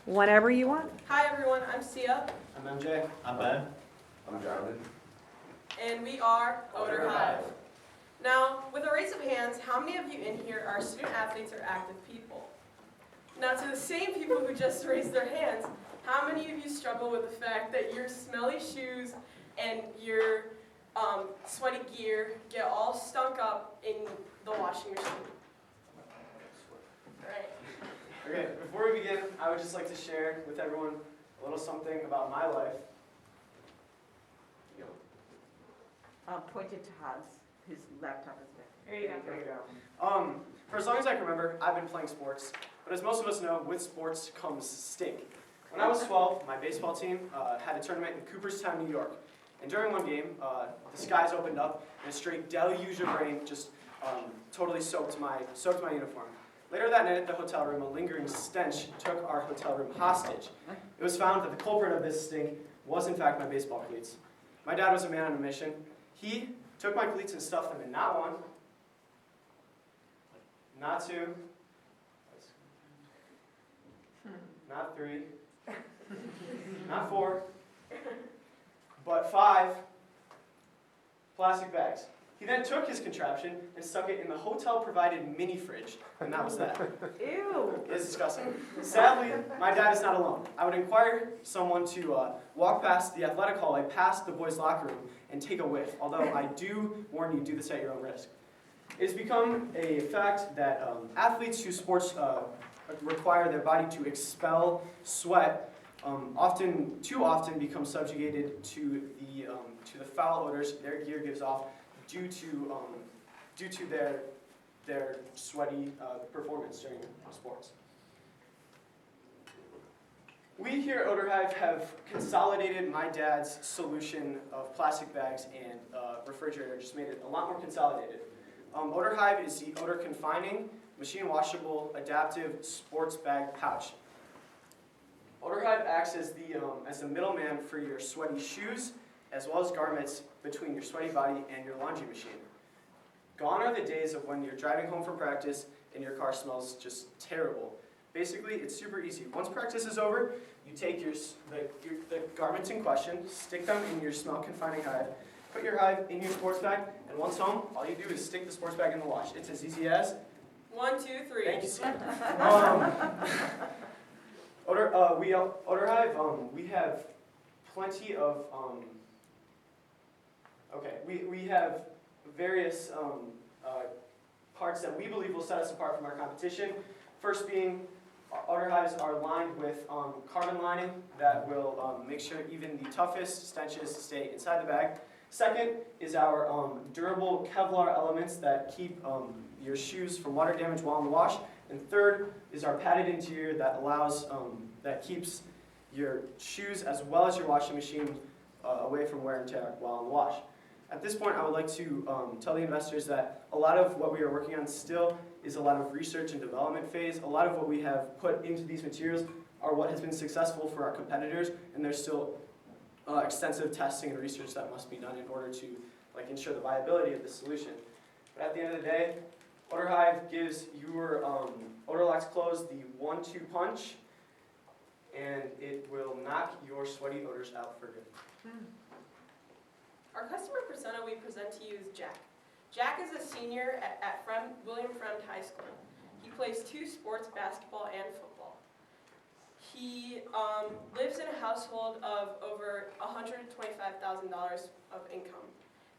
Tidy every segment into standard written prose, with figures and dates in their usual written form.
Whenever you want. Hi everyone, I'm Sia, I'm MJ. I'm Ben. I'm Jonathan. and we are Odor Hive. Now, with a raise of hands, how many of you in here are student athletes or active people? Now, to the same people who just raised their hands, how many of you struggle with the fact that your smelly shoes and your sweaty gear get all stunk up in the washing machine? Right. Okay, before we begin, I would just like to share with everyone a little something about my life. Point it to Hans. His laptop is there. There you go. For as long as I can remember, I've been playing sports, but as most of us know, with sports comes stink. When I was 12, my baseball team had a tournament in Cooperstown, New York. And during one game, the skies opened up and a straight deluge of rain just totally soaked my uniform. Later that night at the hotel room, a lingering stench took our hotel room hostage. It was found that the culprit of this stink was in fact my baseball cleats. My dad was a man on a mission. He took my cleats and stuffed them in not one, not two, not three, not four, but 5 plastic bags. He then took his contraption and stuck it in the hotel-provided mini fridge, and that was that. Ew. It's disgusting. Sadly, my dad is not alone. I would inquire someone to walk past the athletic hallway, past the boys' locker room, and take a whiff, although I do warn you, do this at your own risk. It's become a fact that athletes whose sports require their body to expel sweat too often become subjugated to the foul odors their gear gives off due to their sweaty performance during sports. We here at Odor Hive have consolidated my dad's solution of plastic bags and refrigerator, just made it a lot more consolidated. Odor Hive is the odor confining, machine washable, adaptive sports bag pouch. Odor Hive acts as the middleman for your sweaty shoes, as well as garments between your sweaty body and your laundry machine. Gone are the days of when you're driving home from practice and your car smells just terrible. Basically, it's super easy. Once practice is over, you take the garments in question, stick them in your smell-confining hive, put your hive in your sports bag, and once home, all you do is stick the sports bag in the wash. It's as easy as 1, 2, 3. Thank you, Steve. Odor Hive, we have plenty of, we have various parts that we believe will set us apart from our competition. First being, Odor Hives are lined with carbon lining that will make sure even the toughest stenches stay inside the bag. Second is our durable Kevlar elements that keep your shoes from water damage while in the wash. And third is our padded interior that that keeps your shoes as well as your washing machine away from wear and tear while in the wash. At this point, I would like to tell the investors that a lot of what we are working on still is a lot of research and development phase. A lot of what we have put into these materials are what has been successful for our competitors, and there's still extensive testing and research that must be done in order to ensure the viability of this solution. But at the end of the day, Odor Hive gives your odor locks closed the 1-2 punch, and it will knock your sweaty odors out for good. Our customer persona we present to you is Jack. Jack is a senior at William Fremd High School. He plays 2 sports, basketball and football. He lives in a household of over $125,000 of income.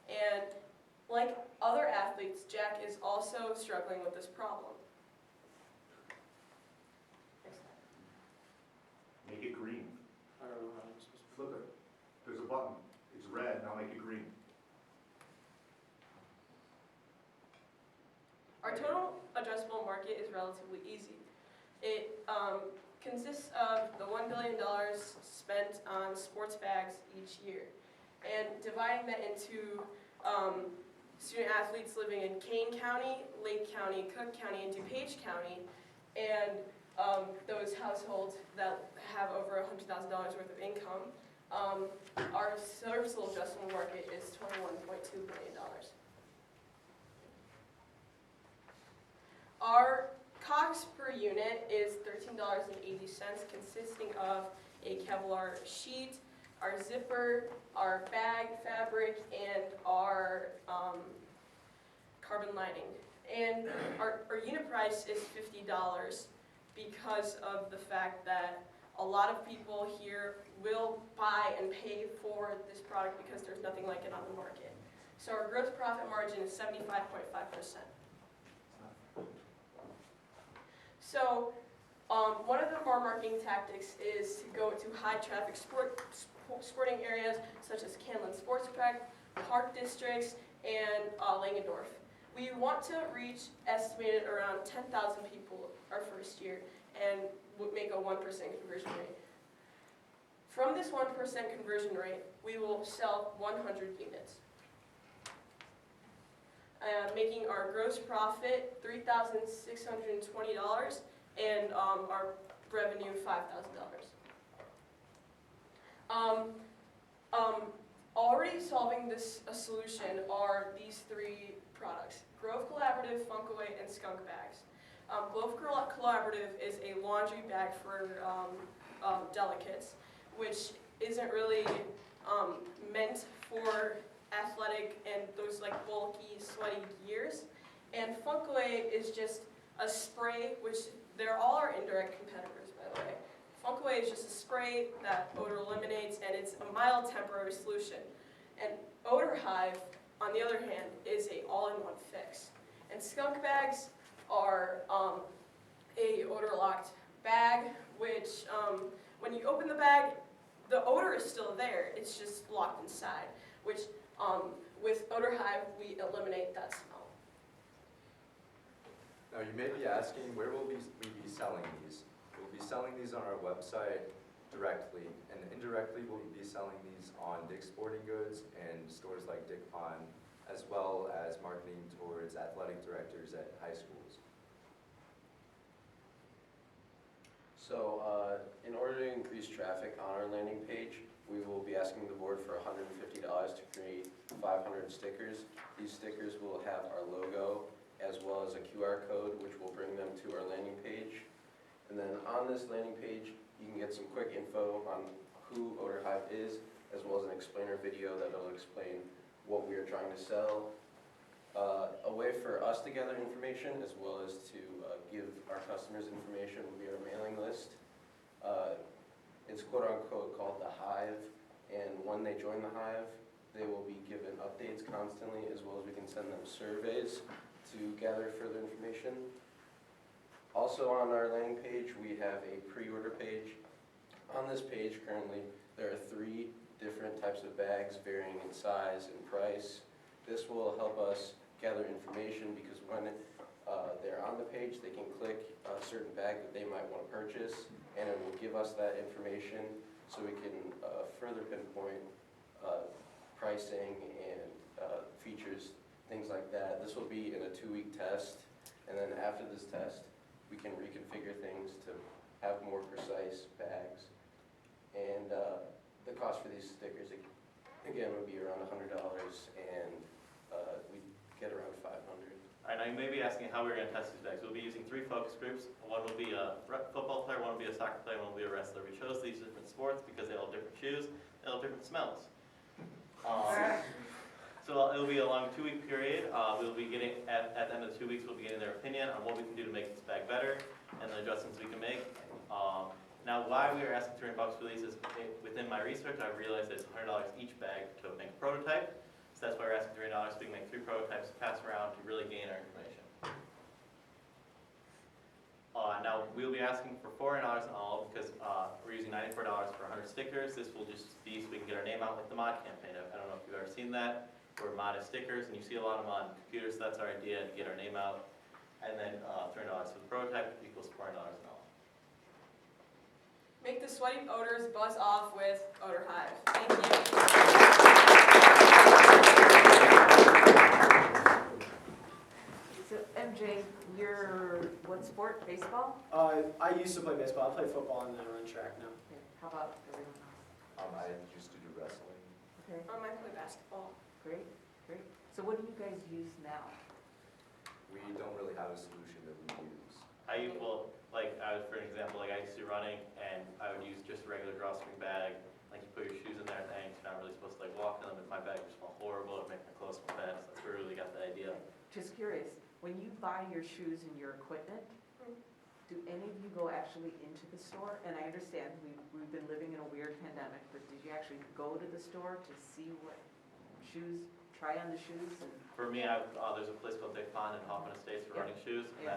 And like other athletes, Jack is also struggling with this problem. Make it green. I don't know how I'm supposed to Flip it. There's a button. It's red, now make it green. Our total addressable market is relatively easy. It consists of the $1 billion spent on sports bags each year. And dividing that into student athletes living in Kane County, Lake County, Cook County, and DuPage County, and those households that have over $100,000 worth of income, our serviceable addressable market is $21.2 billion. Our cost per unit is $13.80, consisting of a Kevlar sheet, our zipper, our bag fabric, and our carbon lining. And our unit price is $50 because of the fact that a lot of people here will buy and pay for this product because there's nothing like it on the market. So our gross profit margin is 75.5%. So one of our marketing tactics is to go to high traffic sporting areas such as Canlan Sportsplex, Park Districts, and Langendorf. We want to reach estimated around 10,000 people our first year and would make a 1% conversion rate. From this 1% conversion rate, we will sell 100 units, making our gross profit $3,620 and our revenue $5,000. Already solving this solution are these three products: Grove Collaborative, Funkaway, and Skunk Bags. Grove Collaborative is a laundry bag for delicates, which isn't really meant for athletic and those like bulky, sweaty gears. And Funkaway is just a spray, which they're all our indirect competitors, by the way. Funkaway is just a spray that odor eliminates, and it's a mild temporary solution. And Odor Hive, on the other hand, is a all-in-one fix. And skunk bags are a odor-locked bag, which when you open the bag, the odor is still there. It's just locked inside, which with Odor Hive, we eliminate that smell. Now you may be asking, where will we be selling these? We'll be selling these on our website directly, and indirectly we'll be selling these on Dick's Sporting Goods and stores like Dick Pond, as well as marketing towards athletic directors at high schools. So in order to increase traffic on our landing page, we will be asking the board for $150 to create 500 stickers. These stickers will have our logo as well as a QR code, which will bring them to our landing page. And then on this landing page, you can get some quick info on who Odor Hive is, as well as an explainer video that will explain what we are trying to sell. A way for us to gather information, as well as to give our customers information, will be our mailing list. It's quote-unquote called the Hive, and when they join the Hive, they will be given updates constantly, as well as we can send them surveys to gather further information. Also on our landing page, we have a pre-order page. On this page currently, there are 3 different types of bags varying in size and price. This will help us gather information because when they're on the page, they can click a certain bag that they might want to purchase, and it will give us that information so we can further pinpoint pricing and features, things like that. This will be in a 2-week test, and then after this test, we can reconfigure things to have more precise bags. And the cost for these stickers, again, would be around $100, and we get around 500. All right, now you may be asking how we're going to test these bags. We'll be using 3 focus groups. One will be a football player, one will be a soccer player, one will be a wrestler. We chose these different sports because they all have different shoes, they all have different smells. So it'll be a long 2-week period. We'll be getting, at the end of the 2 weeks, we'll be getting their opinion on what we can do to make this bag better and the adjustments we can make. Now, why we are asking $300 for these is within my research, I realized that it's $100 each bag to make a prototype. So that's why we're asking $300 so we can make 3 prototypes to pass around to really gain our information. Now, we'll be asking for $400 in all because we're using $94 for 100 stickers. This will just be so we can get our name out with the mod campaign. I don't know if you've ever seen that. We're modded stickers, and you see a lot of them on computers, so that's our idea, to get our name out. And then $300 for the prototype equals $400 in all. Make the sweaty odors buzz off with Odor Hive. Thank you. So MJ, you're what sport? Baseball? I used to play baseball. I play football and then I run track now. Okay. How about everyone else? I used to do wrestling. Okay, I play basketball. great, great. So what do you guys use now? We don't really have a solution that we use. Well, like, for an example, like I used to do running and I would use just a regular drawstring bag. Like you put your shoes in there and you're not really supposed to like walk in them. If my bag would smell horrible, it'd make my clothes smell bad. So that's where we really got the idea. Just curious, when you buy your shoes and your equipment, do any of you go actually into the store? And I understand, we've been living in a weird pandemic, but did you actually go to the store to see what shoes, try on the shoes? And For me, there's a place called Dick Pond in Hoffman Estates for running shoes. And Yeah.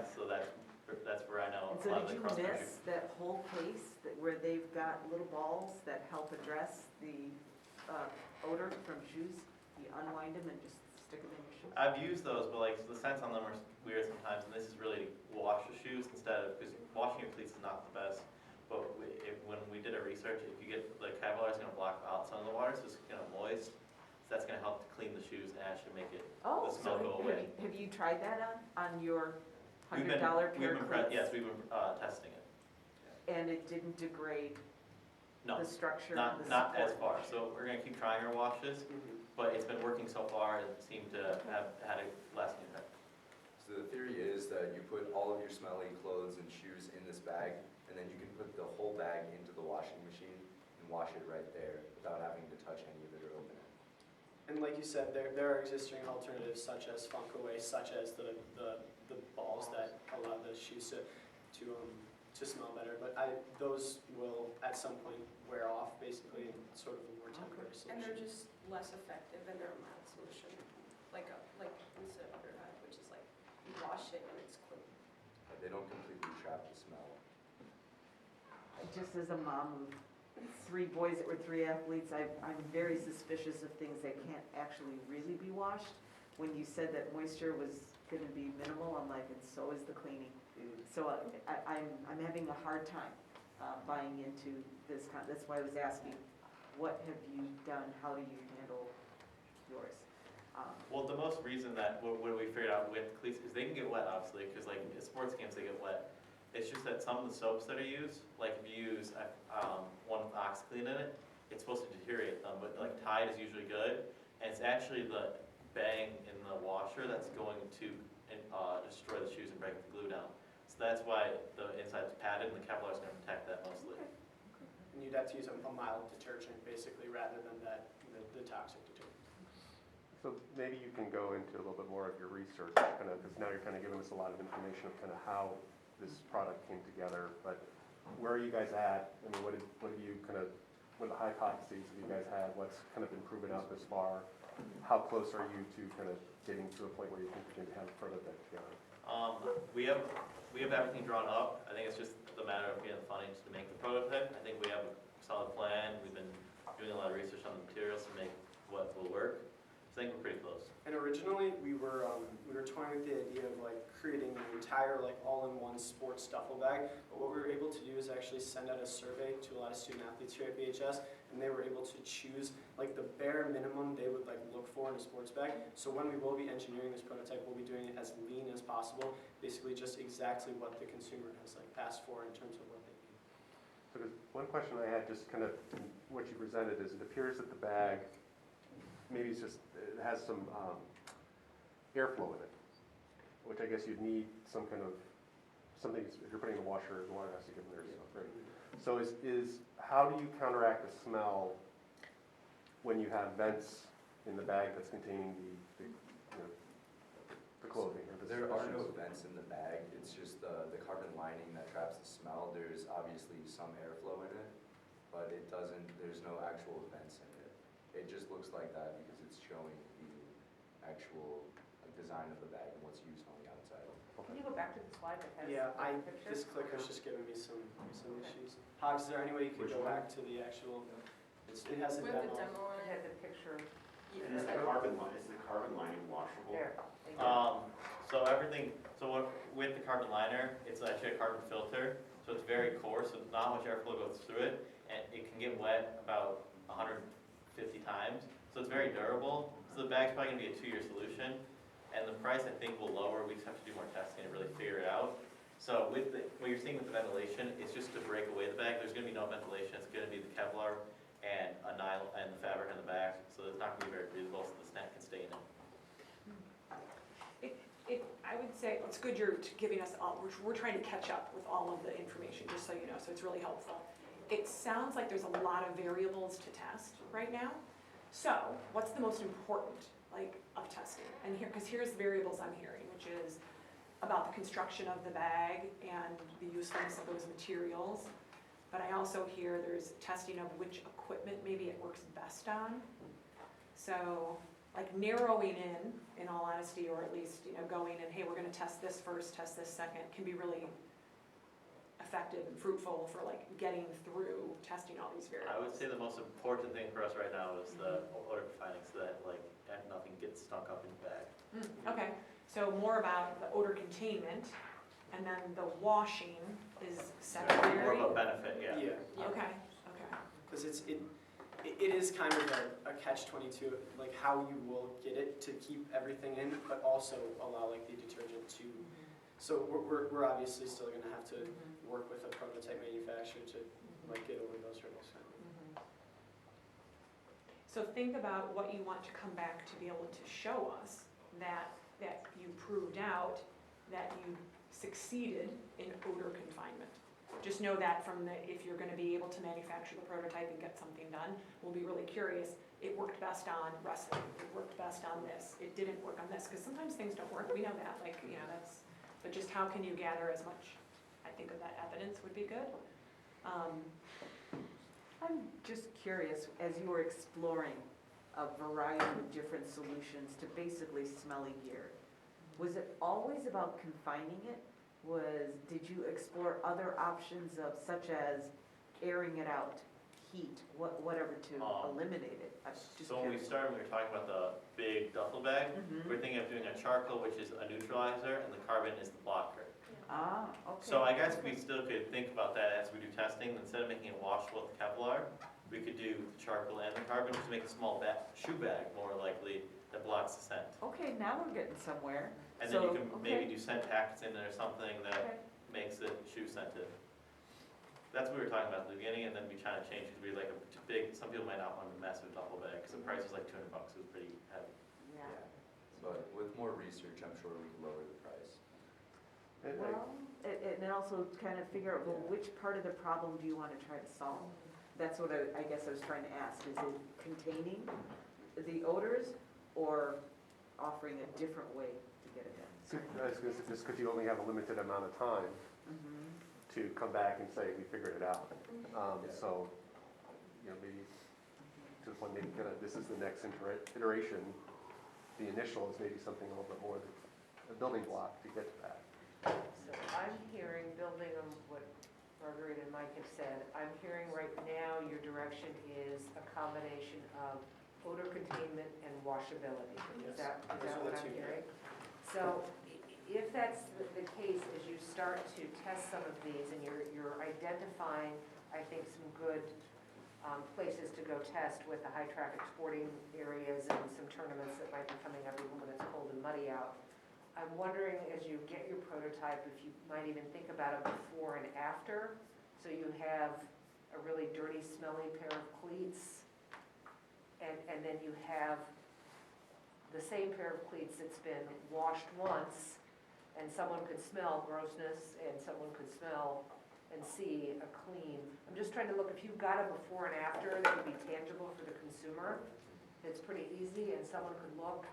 that's where I know And a so lot of did the you cross country. miss that whole case where they've got little balls that help address the odor from shoes? You unwind them and just stick them in your shoes? I've used those, but like the scents on them are weird sometimes, and this is really to wash the shoes instead of, because washing your cleats is not the best. But when we did our research, if you get, the Kevlar is going to block out some of the water, so it's going to moist. So that's going to help to clean the shoes and actually make it, Oh, the smell go away. have you tried that on your We've $100 pair of cleats? Yes, we've been testing it. And it didn't degrade No, the structure and the not as support? far. So we're going to keep trying our washes, but it's been working so far, it seemed to have had a lasting effect. So the theory is that you put all of your smelly clothes and shoes in this bag, and then you can put the whole bag into the washing machine and wash it right there without having to touch any of it or open it. And like you said, there are existing alternatives such as Funk Away, such as the balls that allow the shoes to smell better. But those will at some point wear off, basically, in sort of a more temporary solution. And they're just less effective and they're a mild solution, like instead of Odor Hive, which is like you wash it and it's clean. They don't completely trap the smell. Just as a mom of 3 boys that were 3 athletes, I'm very suspicious of things that can't actually really be washed. When you said that moisture was going to be minimal, I'm like, and so is the cleaning. So I'm having a hard time buying into this that's why I was asking, what have you done? How do you handle yours? Well, the most reason that what we figured out with cleats is they can get wet, obviously, because like at sports games they get wet. It's just that some of the soaps that are used, like if you use one with OxyClean in it, it's supposed to deteriorate them, but like Tide is usually good, and it's actually the bang in the washer that's going to destroy the shoes and break the glue down. So that's why the inside's padded, and the Kevlar is going to protect that mostly. And you'd have to use a mild detergent, basically, rather than the toxic detergent. So maybe you can go into a little bit more of your research, kind of, because now you're kind of giving us a lot of information of kind of how this product came together. But where are you guys at? I mean, what have you kind of, what are the hypotheses have you guys had? What's kind of been proven out this far? How close are you to kind of getting to a point where you think you can have a prototype together? We have everything drawn up. I think it's just the matter of getting the funding to make the prototype. I think we have a solid plan. We've been doing a lot of research on the materials to make what will work. So I think we're pretty close. And originally, we were toying with the idea of like creating an entire like all-in-one sports duffel bag. But what we were able to do is actually send out a survey to a lot of student athletes here at BHS, and they were able to choose like the bare minimum they would like look for in a sports bag. So when we will be engineering this prototype, we'll be doing it as lean as possible, basically just exactly what the consumer has like asked for in terms of what they need. So there's one question I had, just kind of what you presented is it appears that the bag, maybe it's just, it has some airflow in it, which I guess you'd need some kind of, something, if you're putting in the water has to get in there, so, right? So how do you counteract the smell when you have vents in the bag that's containing the clothing? Or the There are no shoes? vents in the bag, it's just the carbon lining that traps the smell. There's obviously some airflow in it, but it doesn't, there's no actual vents in it. It just looks like that because it's showing the actual design of the bag and what's used on the outside. Can you go back to the slide that has Yeah, the picture? this clicker's just giving me some issues. Hogs, is there any way you could Which go one? back to the actual, it has a With the demo. demo on It it. had the picture Yeah. Is the carbon lining washable? there. With the carbon liner, it's actually a carbon filter, so it's very coarse, so not much airflow goes through it, and it can get wet about 150 times, so it's very durable. So the bag's probably gonna be a 2-year solution, and the price I think will lower. We just have to do more testing and really figure it out. So what you're seeing with the ventilation, it's just to break away the bag. There's gonna be no ventilation. It's gonna be the Kevlar and a nylon and the fabric in the back, so it's not gonna be very breathable, so the snack can stay in it. I would say, it's good you're giving us all, we're trying to catch up with all of the information, just so you know, so it's really helpful. It sounds like there's a lot of variables to test right now. So what's the most important, like, of testing? And here, because here's the variables I'm hearing, which is about the construction of the bag and the usefulness of those materials. But I also hear there's testing of which equipment maybe it works best on. So like narrowing in all honesty, or at least, you know, going and, hey, we're gonna test this first, test this second, can be really effective and fruitful for like getting through testing all these variables. I would say the most important thing for us right now is the odor confining, so that like nothing gets stunk up in the bag. Okay, so more about the odor containment, and then the washing is secondary? More of a benefit, yeah. Yeah, Okay, because it is kind of a catch-22, like how you will get it to keep everything in, but also allow like the detergent to, so we're obviously still gonna have to work with a prototype manufacturer to like get over those hurdles. So think about what you want to come back to be able to show us that you proved out that you succeeded in odor confinement. Just know that from the, if you're gonna be able to manufacture the prototype and get something done, we'll be really curious. It worked best on wrestling, it worked best on this, it didn't work on this, because sometimes things don't work, we know that, like, you know, that's, but just how can you gather as much, I think of that evidence would be good. I'm just curious, as you were exploring a variety of different solutions to basically smelly gear, was it always about confining it? Did you explore other options of, such as airing it out, heat, whatever to eliminate it? I'm just So when we curious. started, we were talking about the big duffel bag. We're thinking of doing a charcoal, which is a neutralizer, and the carbon is the blocker. Ah, okay. So I guess we still could think about that as we do testing. Instead of making it washable with Kevlar, we could do the charcoal and the carbon, just make a small shoe bag more likely that blocks the scent. Okay, now we're getting somewhere. And then you So, can okay. maybe do scent packs in there or something Okay. that makes it shoe scented. That's what we were talking about at the beginning, and then we kind of changed because we like a big, some people might not want a massive duffel bag because the price was like $200, it was pretty heavy. Yeah. But with more research, I'm sure we can lower the price. And Well, and then also kind of figure out, well, which part of the problem do you want to try to solve? That's what I guess I was trying to ask. Is it containing the odors or offering a different way to get it done? just because you only have a limited amount of time to come back and say, we figured it out. So, you know, maybe to the point, maybe kind of, this is the next iteration. The initial is maybe something a little bit more than a building block to get to that. So I'm hearing, building on what Marguerite and Mike have said, I'm hearing right now your direction is a combination of odor containment and washability. Is that Those are what the I'm two. hearing? So if that's the case, as you start to test some of these and you're identifying, I think, some good places to go test with the high traffic sporting areas and some tournaments that might be coming up even when it's cold and muddy out. I'm wondering, as you get your prototype, if you might even think about a before and after. So you have a really dirty, smelly pair of cleats, and then you have the same pair of cleats that's been washed once, and someone could smell grossness, and someone could smell and see a clean. I'm just trying to look, if you've got a before and after that would be tangible for the consumer, it's pretty easy, and someone could look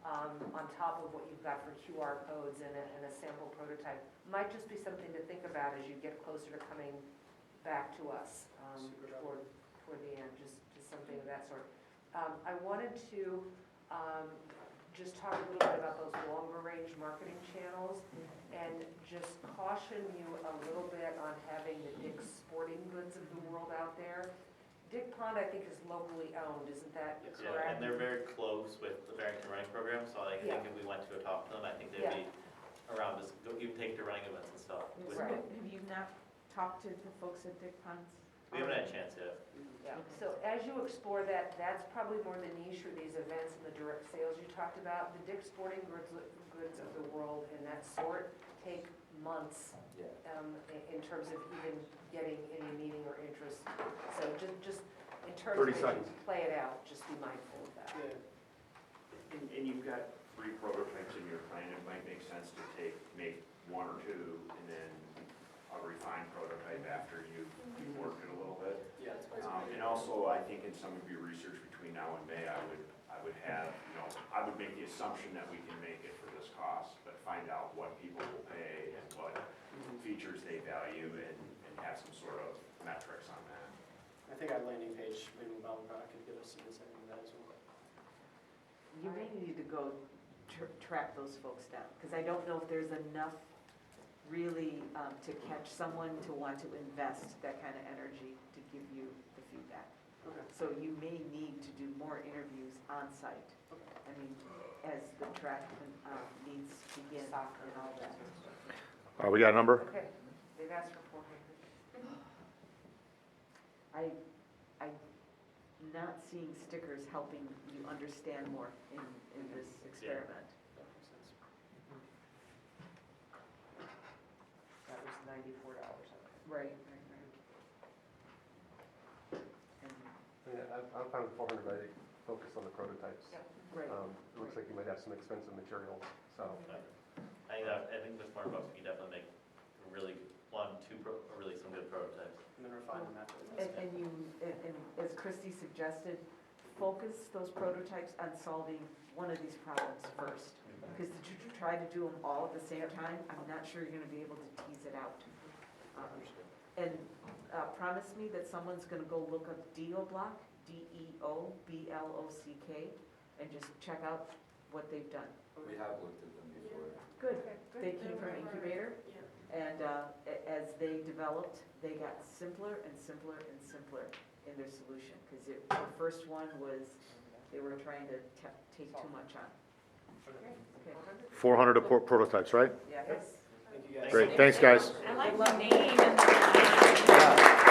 on top of what you've got for QR codes and a sample prototype. Might just be something to think about as you get closer to coming back to us toward the end, just something of that sort. I wanted to just talk a little bit about those longer range marketing channels and just caution you a little bit on having the Dick's Sporting Goods of the world out there. Dick Pond, I think, is locally owned, isn't that Yeah, correct? and they're very close with the Barrington Running Program, so I think if we went to talk to them, I think they'd be around us, even take to running events and stuff. with Right. them. Have you not talked to the folks at Dick Ponds? We haven't had a chance yet. Yeah, so as you explore that, that's probably more the niche or these events and the direct sales you talked about. The Dick's Sporting Goods of the world and that sort take months Yeah. in terms of even getting any meeting or interest. So just in terms 30 of as seconds. you play it out, just be mindful of that. Yeah. And you've got 3 prototypes in your plan, it might make sense to make 1 or 2 and then a refined prototype after you've worked it a little bit. Yeah. And also, I think in some of your research between now and May, I would have, I would make the assumption that we can make it for this cost, but find out what people will pay and what features they value and have some sort of metrics on that. I think our landing page, minimum viable product, could give us some insight into that as well. You may need to go track those folks down, because I don't know if there's enough really to catch someone to want to invest that kind of energy to give you the feedback. Okay. So you may need to do more interviews on site. I mean, as the track needs begin and all that. We got a number? Okay, they've asked for 400. I'm not seeing stickers helping you understand more in this experiment. That makes sense. That was $94. Right. I'm fine with 400, but I focus on the prototypes. Yep. Right. It looks like you might have some expensive materials, so. I think with $400, we can definitely make really some good prototypes. And then refine them after. And as Christy suggested, focus those prototypes on solving one of these problems first. Because to try to do them all at the same time, I'm not sure you're gonna be able to tease it out. And promise me that someone's gonna go look up DeoBlock, DeoBlock, and just check out what they've done. We have looked at them before. Good. They came from incubator, and as they developed, they got simpler and simpler and simpler in their solution. Because the first one was, they were trying to take too much on. Okay. 400 prototypes, right? Yes. Thank you guys. Great, thanks, guys. I like the name and the.